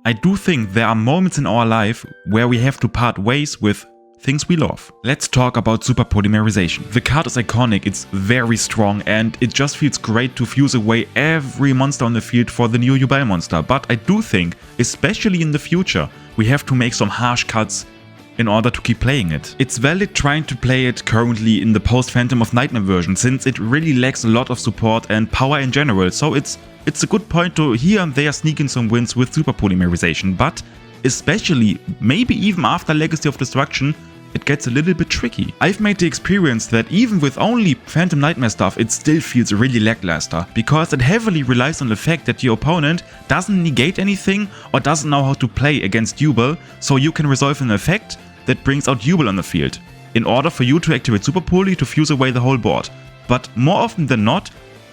I do think there are moments in our life where we have to part ways with things we love. Let's talk about Super Polymerization. The card is iconic, it's very strong, and it just feels great to fuse away every monster on the field for the new Yubel monster. But I do think, especially in the future, we have to make some harsh cuts in order to keep playing it. It's valid trying to play it currently in the post-Phantom of Nightmare version, since it really lacks a lot of support and power in general, so it's a good point to here and there sneak in some wins with Super Polymerization, but especially, maybe even after Legacy of Destruction, it gets a little bit tricky. I've made the experience that even with only Phantom Nightmare stuff, it still feels really lackluster, because it heavily relies on the fact that your opponent doesn't negate anything or doesn't know how to play against Yubel, so you can resolve an effect that brings out Yubel on the field, in order for you to activate Super Poly to fuse away the whole board. But more often than not,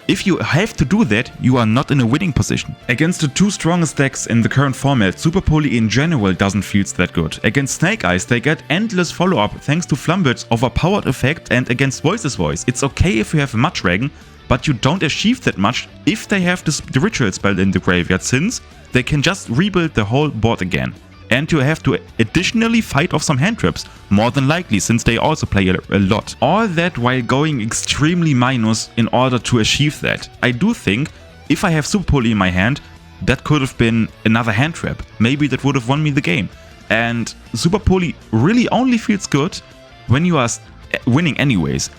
if you have to do that, you are not in a winning position. Against the two strongest decks in the current format, Super Poly in general doesn't feel that good. Against Snake Eyes, they get endless follow-up thanks to Flambert's overpowered effect, and against Voices Voice, it's okay if you have a Mud Dragon, but you don't achieve that much if they have the Ritual spell in the graveyard, since they can just rebuild the whole board again. And you have to additionally fight off some hand traps, more than likely, since they also play a lot. All that while going extremely minus in order to achieve that. I do think, if I have Super Poly in my hand, that could have been another hand trap. Maybe that would have won me the game. And Super Poly really only feels good when you are winning anyways.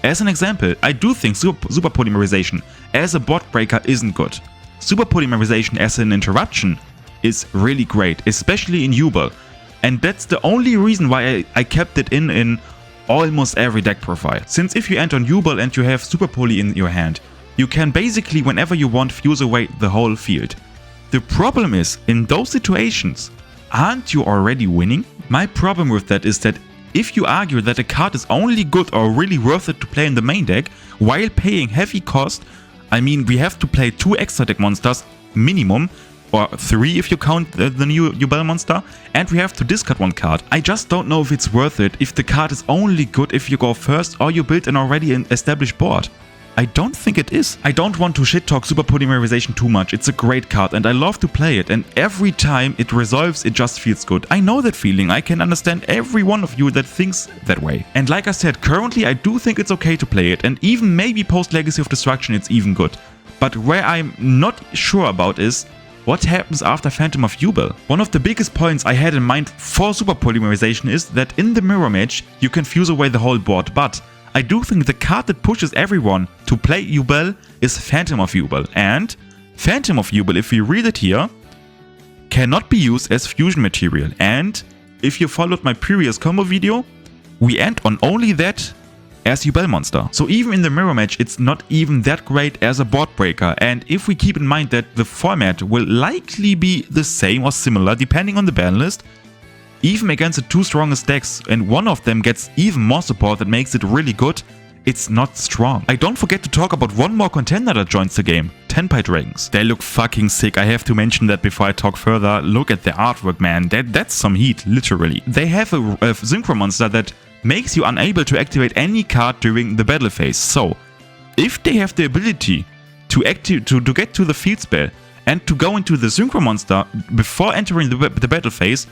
As an example, I do think Super Polymerization as a board breaker isn't good. Super Polymerization as an interruption is really great, especially in Yubel, and that's the only reason why I kept it in almost every deck profile. Since if you enter on Yubel and you have Super Poly in your hand, you can basically whenever you want fuse away the whole field. The problem is, in those situations, aren't you already winning? My problem with that is that if you argue that a card is only good or really worth it to play in the main deck while paying heavy cost, I mean we have to play 2 extra deck monsters minimum, or 3 if you count the new Yubel monster, and we have to discard 1 card. I just don't know if it's worth it if the card is only good if you go first or you build an already established board. I don't think it is. I don't want to shit talk Super Polymerization too much, it's a great card and I love to play it, and every time it resolves it just feels good. I know that feeling, I can understand every one of you that thinks that way. And like I said, currently I do think it's okay to play it, and even maybe post Legacy of Destruction it's even good. But where I'm not sure about is, what happens after Phantom of Yubel? One of the biggest points I had in mind for Super Polymerization is that in the mirror match you can fuse away the whole board, but I do think the card that pushes everyone to play Yubel is Phantom of Yubel, and Phantom of Yubel, if we read it here, cannot be used as fusion material, and if you followed my previous combo video, we end on only that as Yubel monster. So even in the mirror match it's not even that great as a board breaker, and if we keep in mind that the format will likely be the same or similar depending on the ban list, even against the 2 strongest decks and one of them gets even more support that makes it really good, it's not strong. I don't forget to talk about one more contender that joins the game, Tenpai Dragons. They look fucking sick, I have to mention that before I talk further. Look at the artwork, man, that's some heat, literally. They have a synchro monster that makes you unable to activate any card during the battle phase. So, if they have the ability to get to the field spell and to go into the synchro monster before entering the battle phase,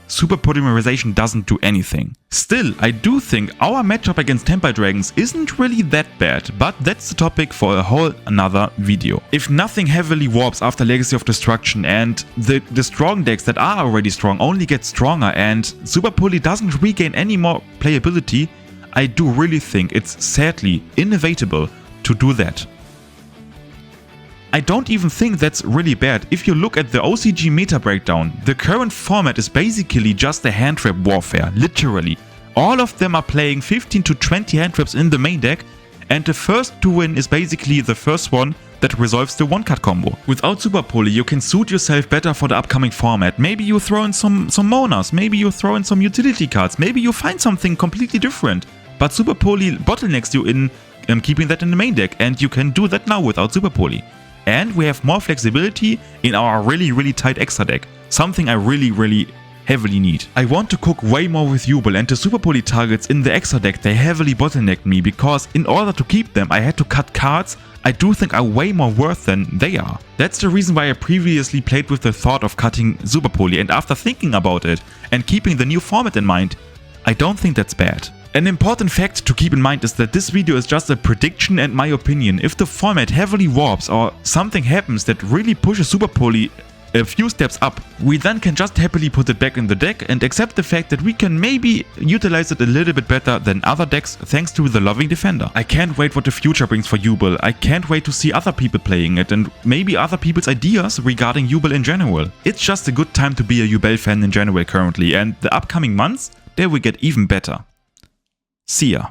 Super Polymerization doesn't do anything. Still, I do think our matchup against Tenpai Dragons isn't really that bad, but that's the topic for a whole another video. If nothing heavily warps after Legacy of Destruction and the strong decks that are already strong only get stronger and Super Poly doesn't regain any more playability, I do really think it's sadly inevitable to do that. I don't even think that's really bad. If you look at the OCG meta breakdown, the current format is basically just a hand trap warfare, literally. All of them are playing 15 to 20 hand traps in the main deck, and the first to win is basically the first one that resolves the 1-card combo. Without Super Poly you can suit yourself better for the upcoming format. Maybe you throw in some monas, maybe you throw in some utility cards, maybe you find something completely different. But Super Poly bottlenecks you in keeping that in the main deck, and you can do that now without Super Poly. And we have more flexibility in our really tight extra deck, something I really heavily need. I want to cook way more with Yubel, and the Super Poly targets in the extra deck, they heavily bottlenecked me, because in order to keep them I had to cut cards I do think are way more worth than they are. That's the reason why I previously played with the thought of cutting Super Poly, and after thinking about it and keeping the new format in mind, I don't think that's bad. An important fact to keep in mind is that this video is just a prediction and my opinion. If the format heavily warps or something happens that really pushes Super Poly a few steps up, we then can just happily put it back in the deck and accept the fact that we can maybe utilize it a little bit better than other decks thanks to the Loving Defender. I can't wait what the future brings for Yubel. I can't wait to see other people playing it and maybe other people's ideas regarding Yubel in general. It's just a good time to be a Yubel fan in general currently, and the upcoming months, they will get even better. See ya.